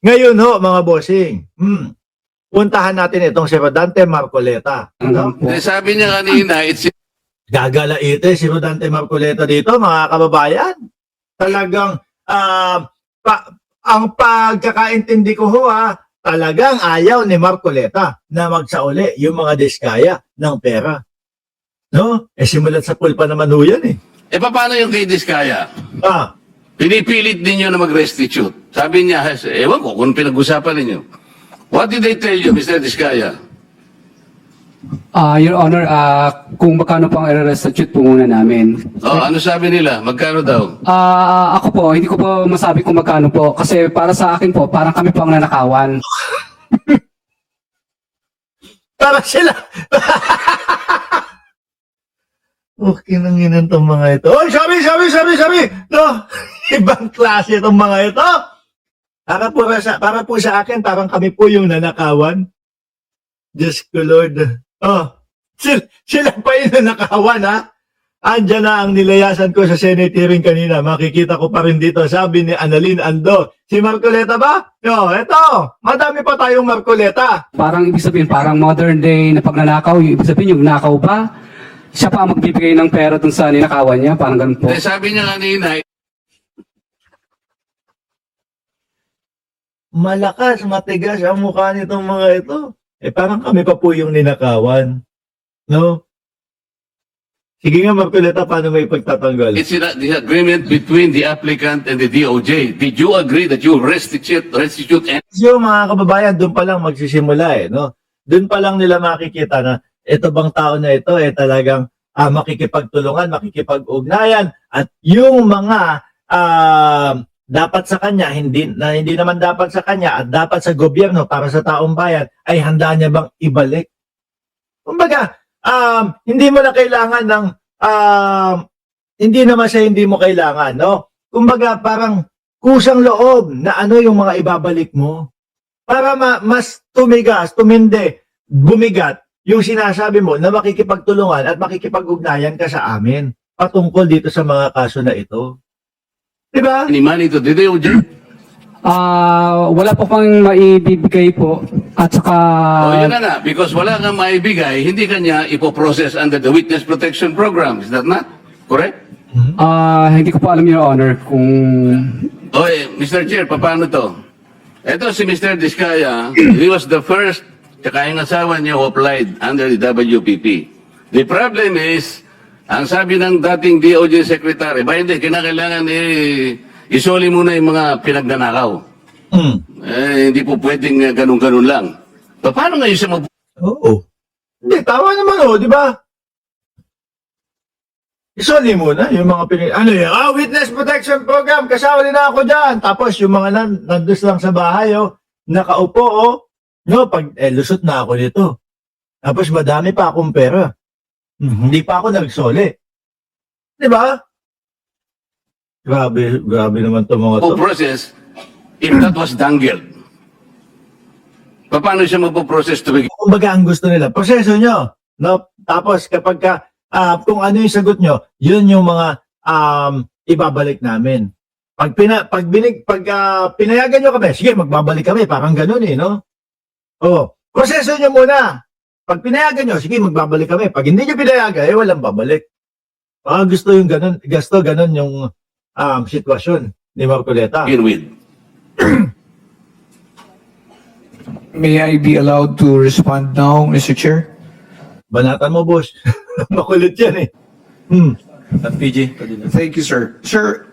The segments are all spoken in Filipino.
Ngayon ho, mga bossing, puntahan natin itong si Rodante Marcoleta. Ano? Sabi niya kanina, it's Gagalaite si Rodante Marcoleta dito, mga kababayan. Talagang, ang pagkakaintindi ko ho talagang ayaw ni Marcoleta na magsauli yung mga diskaya ng pera. No? Simulat sa pulpa naman ho yan paano yung kay Diskaya? Pinipilit ninyo na mag-restitute. Sabi niya, ewan ko kung pinag-usapan ninyo. What did they tell you, Mr. Diskaya? Your Honor, kung magkano po ang i-restitute po muna namin. Ano sabi nila? Magkano daw? Ako po, hindi ko po masabi kung magkano po. Kasi para sa akin po, parang kami po ang nanakawan. Para sila. Okay nang inan tong mga ito. Oy, sabi. No, ibang klase itong mga ito. Para po sa akin, parang kami po yung nanakawan. Diyos ko Lord. Sila pa yung nanakawan Andyan na ang nilayasan ko sa Senate hearing kanina. Makikita ko pa rin dito. Sabi ni Annalyn Ando. Si Marcoleta ba? Eto. Madami pa tayong Marcoleta. Parang ibig sabihin, parang modern day na pagnanakaw. Ibig sabihin, yung nakaw ba? Siya pa ang magbibigay ng pera dun sa ninakawan niya. Parang ganun po. Sabi niya kanina, Malakas, matigas ang mukha nitong mga ito. Parang kami pa po yung ninakawan. No? Sige nga, Marcoleta, paano may pagtatanggal? it's the agreement between the applicant and the DOJ. Did you agree that you will restitute and So, mga kababayan, doon pa lang magsisimula no? Doon pa lang nila makikita na ito bang tao na ito talagang makikipagtulungan, makikipag-ugnayan at yung mga dapat sa kanya, hindi naman dapat sa kanya at dapat sa gobyerno para sa taong bayan ay handa niya bang ibalik. Kumbaga, hindi mo na kailangan ng hindi naman siya hindi mo kailangan, no? Kumbaga, parang kusang loob na ano yung mga ibabalik mo para mas bumigat yung sinasabi mo na makikipagtulungan at makikipag-ugnayan ka sa amin patungkol dito sa mga kaso na ito. Diba? any money to the DOJ? Wala po pang maibibigay po. At saka... Yun na nga. Because wala kang maibigay, hindi kanya ipoprocess under the Witness Protection Program. Is that not correct? hindi ko po alam, Your Honor, kung... Mr. Chair, paano to? Ito si Mr. Diskaya, he was the first, tsaka yung asawa niya who applied under the WPP. The problem is, ang sabi ng dating DOJ Secretary, hindi, kinakailangan isoli muna yung mga pinagnanakaw. Hindi po pwedeng ganun-ganun lang. Paano ngayon siya Oo. Hindi, tama naman di ba? Isoli muna yung mga Witness Protection Program, kasama na ako dyan. Tapos yung mga nandun lang sa bahay, nakaupo, pag lusot na ako nito. Tapos madami pa akong pera. Hindi pa ako nagsoli. Di ba? Grabe naman to mga to. process if that was dangled? Paano siya magpo-process to begin? Kumbaga ang gusto nila, proseso nyo. No? Tapos kapag kung ano yung sagot nyo, yun yung mga ibabalik namin. Pag pinayagan nyo kami, sige, magbabalik kami. Parang ganun no? Proseso nyo muna. Pag pinayagan nyo, sige, magbabalik kami. Pag hindi nyo pinayagan, walang babalik. Gusto yung ganun, ganun yung sitwasyon ni Marcoleta. Begin with. May I be allowed to respond now, Mr. Chair? Banatan mo, boss. Makulit yan PG. Thank you, sir. Sir,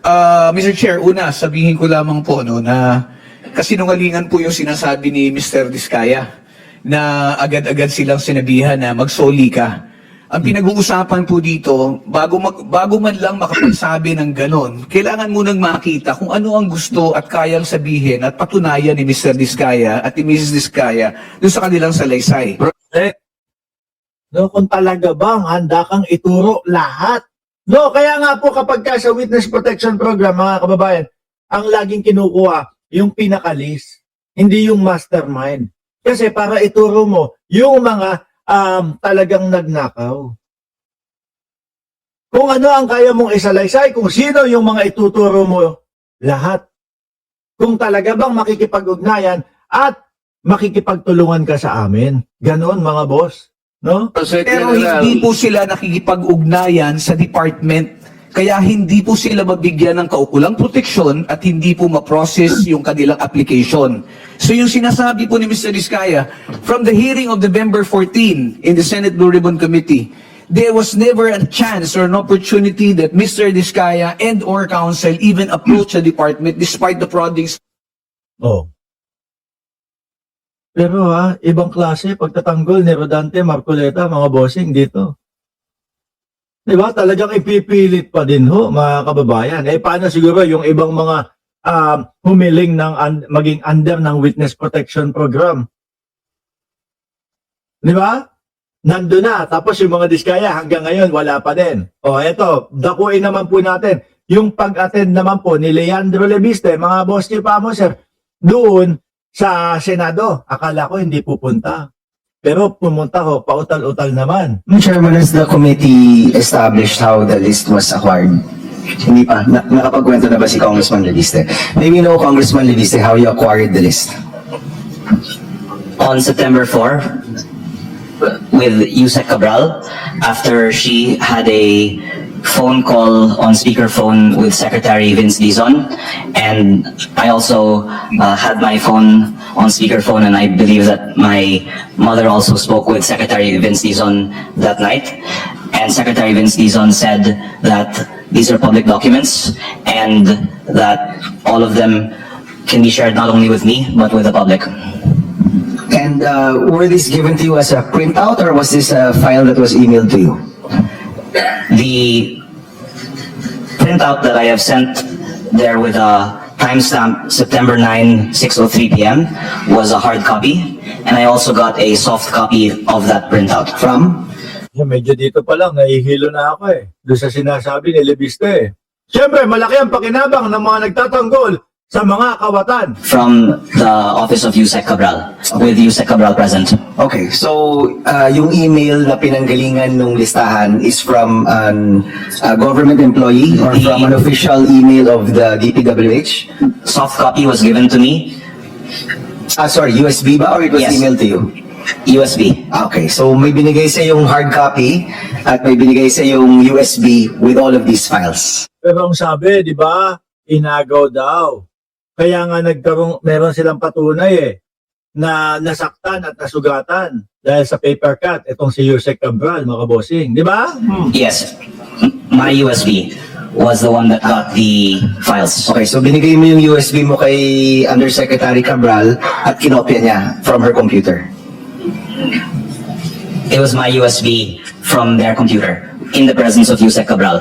Mr. Chair, una, sabihin ko lamang po na kasinungalingan po yung sinasabi ni Mr. Diskaya na agad-agad silang sinabihan na magsoli ka. Ang pinag-uusapan po dito, bago man lang makapagsabi ng ganon, kailangan munang makita kung ano ang gusto at kayang sabihin at patunayan ni Mr. Diskaya at ni Mrs. Diskaya doon sa kanilang salaysay. Kung talaga bang handa kang ituro lahat. Kaya nga po kapag sa Witness Protection Program, mga kababayan, ang laging kinukuha, yung pinakalis, hindi yung mastermind. Kasi para ituro mo yung mga talagang nagnakaw. Kung ano ang kaya mong isalaysay, kung sino yung mga ituturo mo, lahat. kung talaga bang makikipag-ugnayan at makikipagtulungan ka sa amin. Ganon mga boss. No? Pero hindi po sila nakikipag-ugnayan sa department. Kaya hindi po sila mabigyan ng kaukulang proteksyon at hindi po ma-process yung kanilang application. So yung sinasabi po ni Mr. Diskaya, from the hearing of November 14 in the Senate Blue Ribbon Committee, there was never a chance or an opportunity that Mr. Diskaya and or counsel even approach the department despite the proddings. Oh. Pero ibang klase, pagtatanggol ni Rodante, Marcoleta, mga bossing dito. Diba? Talagang ipipilit pa din ho, mga kababayan. Paano siguro yung ibang mga humiling ng maging under ng Witness Protection Program? Diba? Nandun na. Tapos yung mga Diskaya hanggang ngayon, wala pa din. Eto, dakuin naman po natin. Yung pag-attend naman po ni Leandro Lebiste, mga boss ni Pamo, sir, doon sa Senado. Akala ko hindi pupunta. Pero pumunta ho, pautal-utal naman. Chairman, has the committee established how the list was acquired? Hindi pa. Nakapagkwento na ba si Congressman Leviste? May we know, Congressman Leviste, how you acquired the list? On September 4 with Yusek Cabral after she had a phone call on speakerphone with Secretary Vince Dizon, and I also had my phone on speakerphone, and I believe that my mother also spoke with Secretary Vince Dizon that night, and Secretary Vince Dizon said that these are public documents and that all of them can be shared not only with me but with the public. And were these given to you as a printout, or was this a file that was emailed to you? The printout that I have sent there with a timestamp September 9, 6:03 p.m. was a hard copy, and I also got a soft copy of that printout. From? Medyo dito pa lang, nahihilo na ako doon sa sinasabi ni Lebiste Siyempre, malaki ang pakinabang ng mga nagtatanggol sa mga kawatan. From the office of Yusek Cabral, with Yusek Cabral present. Okay, so yung email na pinanggalingan nung listahan is from a government employee or from an official email of the DPWH? Soft copy was given to me, Sorry, USB ba, or it was Yes. emailed to you? USB. Okay, so may binigay sa yung hard copy at may binigay sa yung USB with all of these files. Pero ang sabi, di ba, inagaw daw. Kaya nga meron silang patunay na nasaktan at nasugatan dahil sa paper cut itong si Yusek Cabral, mga bossing. Di ba? Yes, my USB was the one that got the files. Okay, so binigay mo yung USB mo kay Undersecretary Cabral at kinopya niya from her computer. It was my USB from their computer in the presence of Yusek Cabral.